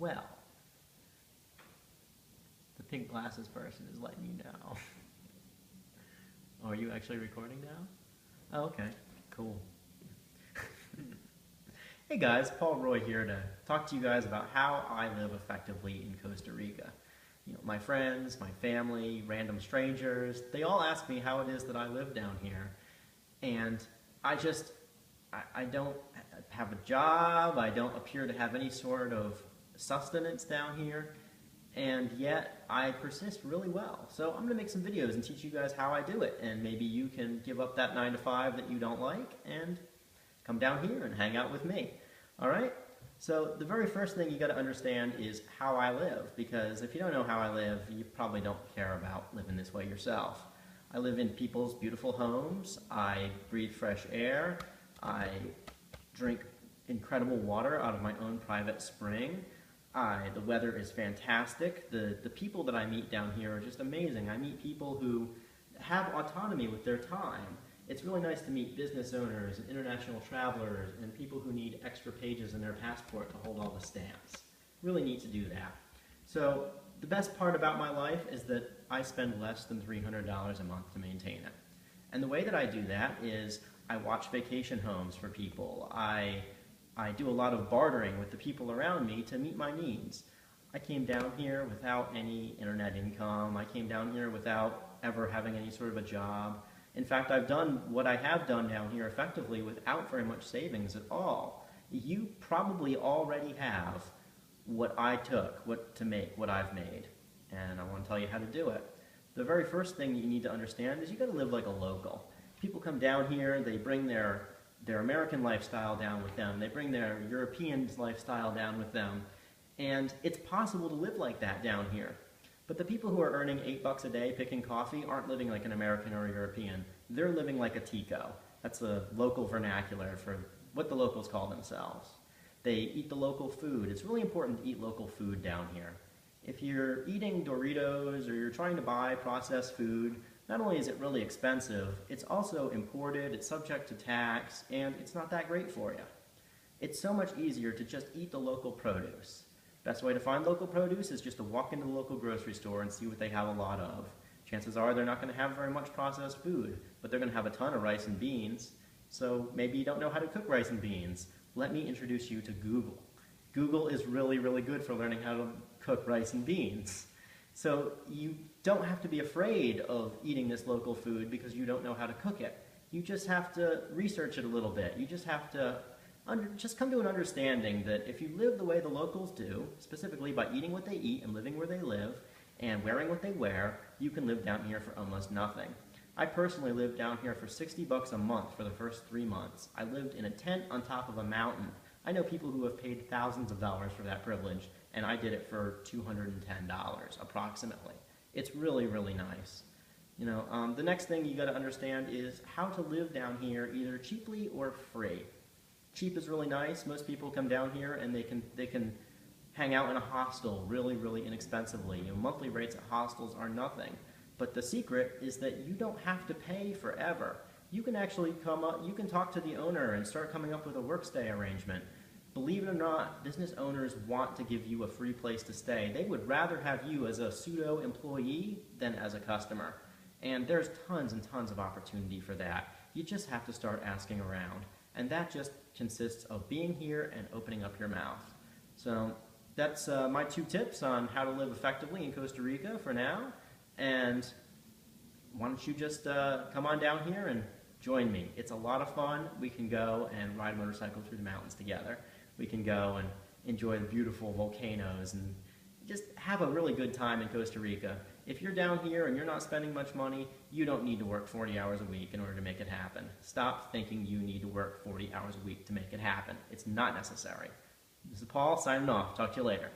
well. The pink glasses person is letting you know. Oh, are you actually recording now? Oh, okay. Cool. Hey guys, Paul Roy here to talk to you guys about how I live effectively in Costa Rica. You know, my friends, my family, random strangers, they all ask me how it is that I live down here. And I don't have a job, I don't appear to have any sort of sustenance down here, and yet I persist really well. So I'm going to make some videos and teach you guys how I do it, and maybe you can give up that 9 to 5 that you don't like and come down here and hang out with me. Alright? So the very first thing you got to understand is how I live, because if you don't know how I live, you probably don't care about living this way yourself. I live in people's beautiful homes, I breathe fresh air, I drink incredible water out of my own private spring. The weather is fantastic. The people that I meet down here are just amazing. I meet people who have autonomy with their time. It's really nice to meet business owners and international travelers and people who need extra pages in their passport to hold all the stamps. Really neat to do that. So the best part about my life is that I spend less than $300 a month to maintain it. And the way that I do that is I watch vacation homes for people. I do a lot of bartering with the people around me to meet my needs. I came down here without any internet income. I came down here without ever having any sort of a job. In fact, I've done what I have done down here effectively without very much savings at all. You probably already have what I took, what I've made, and I want to tell you how to do it. The very first thing you need to understand is you got to live like a local. People come down here, they bring their American lifestyle down with them, they bring their European lifestyle down with them, and it's possible to live like that down here. But the people who are earning $8 a day picking coffee aren't living like an American or a European. They're living like a Tico. That's a local vernacular for what the locals call themselves. They eat the local food. It's really important to eat local food down here. If you're eating Doritos or you're trying to buy processed food, not only is it really expensive, it's also imported, it's subject to tax, and it's not that great for you. It's so much easier to just eat the local produce. Best way to find local produce is just to walk into the local grocery store and see what they have a lot of. Chances are they're not going to have very much processed food, but they're going to have a ton of rice and beans. So maybe you don't know how to cook rice and beans. Let me introduce you to Google. Google is really, really good for learning how to cook rice and beans. So you don't have to be afraid of eating this local food because you don't know how to cook it. You just have to research it a little bit. You just have to just come to an understanding that if you live the way the locals do, specifically by eating what they eat and living where they live and wearing what they wear, you can live down here for almost nothing. I personally lived down here for $60 a month for the first 3 months. I lived in a tent on top of a mountain. I know people who have paid thousands of dollars for that privilege, and I did it for $210 approximately. It's really, really nice. You know, the next thing you got to understand is how to live down here either cheaply or free. Cheap is really nice. Most people come down here and they can hang out in a hostel really, really inexpensively. You know, monthly rates at hostels are nothing. But the secret is that you don't have to pay forever. You can actually you can talk to the owner and start coming up with a work stay arrangement. Believe it or not, business owners want to give you a free place to stay. They would rather have you as a pseudo-employee than as a customer. And there's tons and tons of opportunity for that. You just have to start asking around. And that just consists of being here and opening up your mouth. So that's my 2 tips on how to live effectively in Costa Rica for now. And why don't you just come on down here and join me. It's a lot of fun. We can go and ride a motorcycle through the mountains together. We can go and enjoy the beautiful volcanoes and just have a really good time in Costa Rica. If you're down here and you're not spending much money, you don't need to work 40 hours a week in order to make it happen. Stop thinking you need to work 40 hours a week to make it happen. It's not necessary. This is Paul signing off. Talk to you later.